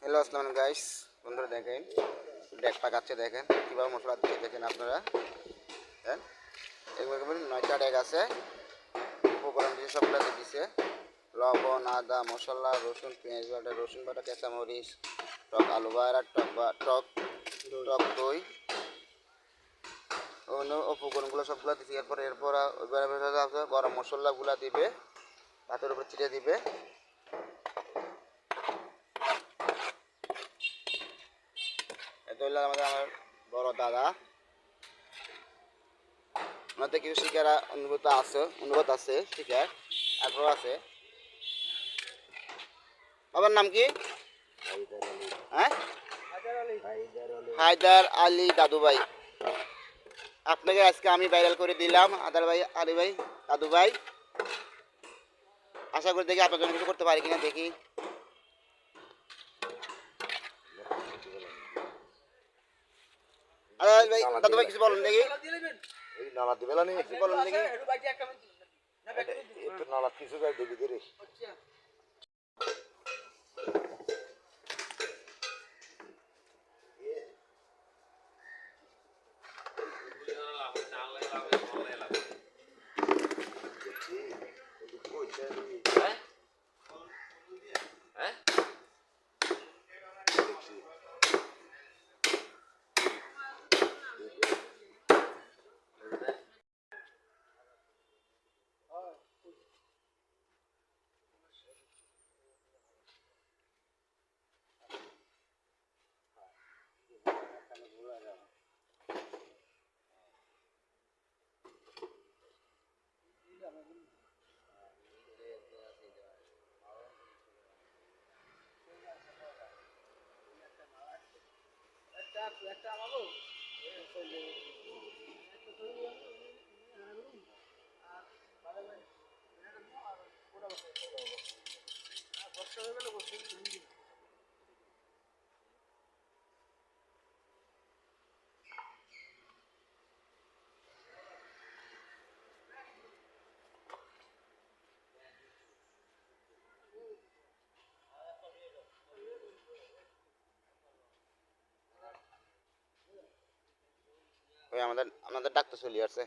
Hello আসসালামু আলাইকুম guys, বন্ধুরা দেখেন ডেক পাকাচ্ছে, দেখেন কীভাবে মশলা দিচ্ছে দেখেন আপনারা। হ্যাঁ, এরকম 9টা ডেক আছে, উপকরণ দিয়ে সবগুলো দিচ্ছে লবণ, আদা, মশলা, রসুন, পেঁয়াজ বাটা, রসুন বাটা, কাঁচামরিচ, টক আলু বাড়া, টক টক দই, অন্য উপকরণগুলো সবগুলো দিচ্ছে। এরপর গরম মশলাগুলো দিবে, ভাতের উপর ছিটিয়ে দিবে। এটা হলো আমার বড় দাদা, আমাদের কিছু শিকার অনুভূত আছে, শিকার আগ্রহ আছে। বাবার নাম কি? হ্যাঁ, হায়দার আলী দাদু ভাই। আপনাকে আজকে আমি ভাইরাল করে দিলাম, আদার ভাই, আলী ভাই, দাদু ভাই। আশা করি দেখি আপনার জন্য কিছু করতে পারি কিনা, দেখি। ভাই, দাদু ভাই কিছু বলুন দেখি। নালা দিবে না কিছু বলুন দেখি। একটু নালা কিছু গাছ দিবি রে। ওই আমাদের ডাক্তার চলে আসছে।